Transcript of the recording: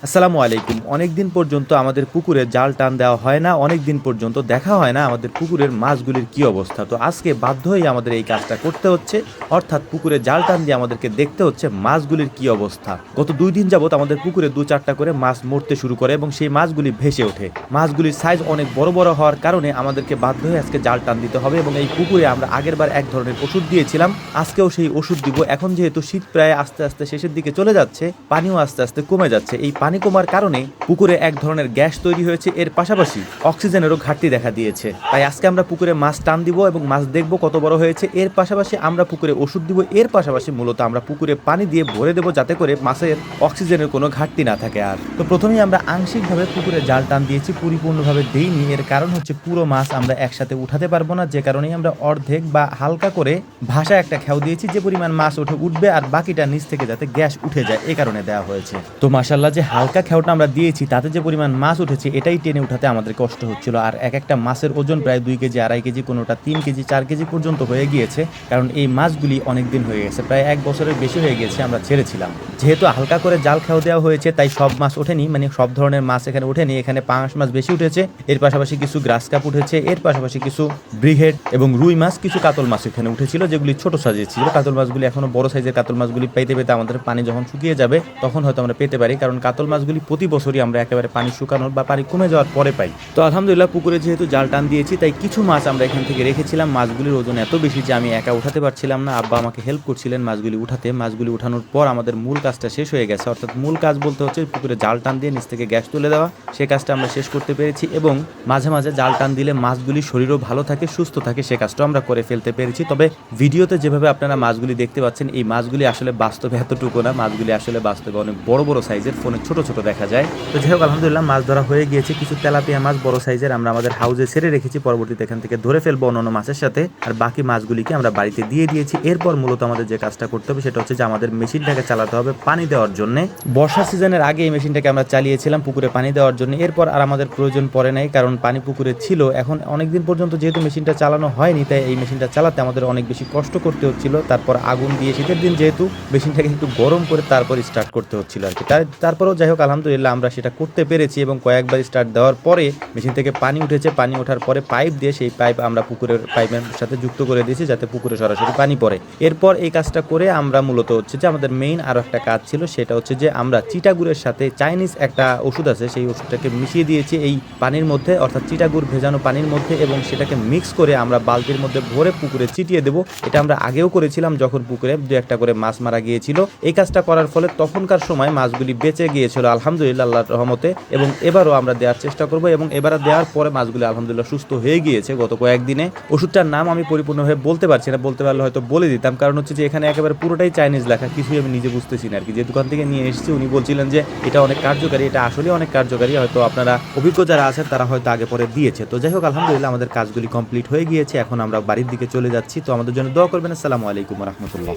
আসসালামু আলাইকুম। অনেকদিন পর্যন্ত আমাদের পুকুরে জাল টান দেওয়া হয় না, অনেকদিন পর্যন্ত দেখা হয় না আমাদের পুকুরের মাছগুলির কি অবস্থা। তো আজকে বাধ্য হয়ে আমাদের এই কাজটা করতে হচ্ছে, অর্থাৎ পুকুরে জাল টান দিয়ে আমাদেরকে দেখতে হচ্ছে মাছগুলির কি অবস্থা। গত ২ দিন যাবত আমাদের পুকুরে ২-৪টা করে মাছ মরতে শুরু করে এবং সেই মাছগুলি ভেসে ওঠে। মাছগুলির সাইজ অনেক বড় বড় হওয়ার কারণে আমাদেরকে বাধ্য হয়ে আজকে জাল টান দিতে হবে এবং এই পুকুরে আমরা আগেরবার এক ধরনের ওষুধ দিয়েছিলাম, আজকেও সেই ওষুধ দিব। এখন যেহেতু শীত প্রায় আস্তে আস্তে শেষের দিকে চলে যাচ্ছে, পানিও আস্তে আস্তে কমে যাচ্ছে। এই পানি কমার কারণে পুকুরে এক ধরনের গ্যাস তৈরি হয়েছে, এর পাশাপাশি অক্সিজেনেরও ঘাটতি দেখা দিয়েছে। তাই আজকে আমরা পুকুরে মাছ টান দিব এবং মাছ দেখব কত বড় হয়েছে। এর পাশাপাশি আমরা পুকুরে ওষুধ দিব, এর পাশাপাশি মূলত আমরা পুকুরে পানি দিয়ে ভরে দেবো যাতে করে মাছের অক্সিজেনের কোনো ঘাটতি না থাকে। আর তো প্রথমেই আমরা আংশিকভাবে পুকুরে জাল টান দিয়েছি, পরিপূর্ণভাবে দেইনি। এর কারণ হচ্ছে পুরো মাছ আমরা একসাথে উঠাতে পারবো না, যে কারণেই আমরা অর্ধেক বা হালকা করে ভাষা একটা খেয়াও দিয়েছি, যে পরিমাণ মাছ উঠবে আর বাকিটা নিচ থেকে যাতে গ্যাস উঠে যায়, এই কারণে দেওয়া হয়েছে। তো মাশাআল্লাহ, যে হালকা খেয়াওটা আমরা দিয়েছি তাতে যে পরিমাণ মাছ উঠেছে এটাই টেনে উঠাতে আমাদের কষ্ট হচ্ছিল। আর এক একটা মাছের ওজন প্রায় 2 কেজি, 2.5 কেজি, কোনোটা 3 কেজি, 4 কেজি পর্যন্ত হয়ে গিয়েছে। কারণ এই মাছগুলি অনেক দিন হয়ে গেছে, প্রায় 1 বছরের বেশি হয়ে গেছে আমরা ছেড়েছিলাম। যেহেতু হালকা করে জাল খেয়াও দেওয়া হয়েছে তাই সব মাছ ওঠেনি, মানে সব ধরনের মাছ এখানে ওঠেনি। এখানে পাঙাশ মাছ বেশি উঠেছে, এর পাশাপাশি কিছু গ্রাস কাপ উঠেছে, এর পাশাপাশি কিছু ব্রিগেড এবং রুই মাছ, কিছু কাতল মাছ এখানে উঠেছিল যেগুলি ছোট সাইজের ছিল। কাতল মাছগুলি এখনো বড় সাইজের কাতল মাছগুলি পেতে পেতে আমাদের পানি যখন শুকিয়ে যাবে তখন হয়তো আমরা পেতে পারি, কারণ কাতল মাছগুলি প্রতি বছরই আমরা একেবারে পানি শুকানোর বা পানি কমে যাওয়ার পরে পাই। তো আলহামদুলিল্লাহ, পুকুরে যেহেতু জাল টান দিয়েছি তাই কিছু মাছ আমরা এখান থেকে রেখেছিলাম। মাছগুলির ওজন এত বেশি যে আমি একা উঠাতে পারছিলাম না, আব্বা আমাকে হেল্প করছিলেন মাছগুলি উঠাতে। মাছগুলি উঠানোর পর আমাদের মূল কাজটা শেষ হয়ে গেছে, অর্থাৎ মূল কাজ বলতে হচ্ছে পুকুরে জাল টান দিয়ে নিচ থেকে গ্যাস তুলে দেওয়া। সে কাজটা আমরা শেষ করতে পেরেছি এবং মাঝে মাঝে জাল টান দিলে মাছগুলির শরীরও ভালো থাকে, সুস্থ থাকে, সে কাজটা আমরা করে ফেলতে পেরেছি। তবে ভিডিওতে যেভাবে আপনারা মাছগুলি দেখতে পাচ্ছেন, এই মাছগুলি আসলে বাস্তবে এতটুকু না, মাছগুলি আসলে বাস্তবে অনেক বড় বড় সাইজের, ফোনে ছোট ছোট দেখা যায়। তো যাই হোক, আলহামদুলিল্লাহ মাছ ধরা হয়ে গিয়েছে। কিছু তেলাপিয়া মাছ বড় সাইজের আমরা আমাদের হাউজে ছেড়ে রেখেছি, পরবর্তীতে এখান থেকে ধরে ফেলবো অন্যান্য মাছের সাথে। আর বাকি মাছগুলিকে আমরা বাড়িতে দিয়ে দিয়েছি। এরপর মূলত আমাদের যে কাজটা করতে হবে সেটা হচ্ছে যে আমাদের মেশিনটাকে চালাতে হবে পানি দেওয়ার জন্য। বর্ষা সিজনের আগে এই মেশিনটাকে আমরা চালিয়েছিলাম পুকুরে পানি দেওয়ার জন্য, এরপর আর আমাদের প্রয়োজন পড়ে নাই, কারণ পানি পুকুরে ছিল। এখন অনেকদিন পর্যন্ত যেহেতু মেশিনটা চালানো হয়নি তাই এই মেশিনটা চালাতে আমাদের অনেক বেশি কষ্ট করতে হচ্ছিল। তারপর আগুন দিয়ে শীতের দিন যেহেতু মেশিনটাকে একটু গরম করে তারপর স্টার্ট করতে হচ্ছিল আর কি। তারপরেও যাই হোক, আলহামদুলিল্লাহ আমরা সেটা করতে পেরেছি এবং কয়েকবার স্টার্ট দেওয়ার পরে মেশিন থেকে পানি উঠেছে। পানি ওঠার পরে পাইপ দিয়ে সেই পাইপ আমরা পুকুরের পাইপের সাথে যুক্ত করে দিয়েছি যাতে পুকুরে সরাসরি পানি পড়ে। এরপর এই কাজটা করে আমরা মূলত হচ্ছে যে আমাদের মেইন আরও একটা কাজ ছিল, সেটা হচ্ছে যে আমরা চিটাগুড়ের সাথে চাইনিজ একটা ওষুধ আছে, সেই ওষুধটাকে মিশিয়ে দিয়েছি এই পানির মধ্যে, অর্থাৎ চিটাগুড় ভেজানো পানির মধ্যে, এবং সেটাকে মিক্স করে আমরা বালতির মধ্যে ভরে পুকুরে ছিটিয়ে দেবো। এটা আমরা আগেও করেছিলাম যখন পুকুরে 2-1টা করে মাছ মারা গিয়েছিল। এই কাজটা করার ফলে তখনকার সময় মাছগুলি বেঁচে গিয়েছিল আলহামদুলিল্লাহ আল্লাহর রহমতে, এবং এবারও আমরা দেওয়ার চেষ্টা করবো। এবং এবারে দেওয়ার পরে মাছগুলি আলহামদুলিল্লাহ সুস্থ হয়ে গিয়েছে গত কয়েকদিনে। ওষুধটার নাম আমি পরিপূর্ণভাবে বলতে পারছি না, বলতে পারলে হয়তো বলে দিতাম, কারণ হচ্ছে যে এখানে একেবারে পুরোটাই চাইনিজ লেখা, কিছুই আমি নিজে বুঝতেছি না আর কি। যে দোকান থেকে নিয়ে এসেছি উনি বলছিলেন যে এটা অনেক কার্যকারী, এটা আসলে অনেক কার্যকারী, হয়তো আপনারা অভিজ্ঞ যারা আছেন তারা হয়তো আগে পরে দিয়েছে। তো যাই হোক, আলহামদুলিল্লাহ আমাদের কাজগুলি কমপ্লিট হয়ে গিয়েছে, এখন আমরা বাড়ির দিকে চলে যাচ্ছি। তো আমাদের জন্য দোয়া করবেন। আসসালামু আলাইকুম ওয়া রাহমাতুল্লাহ।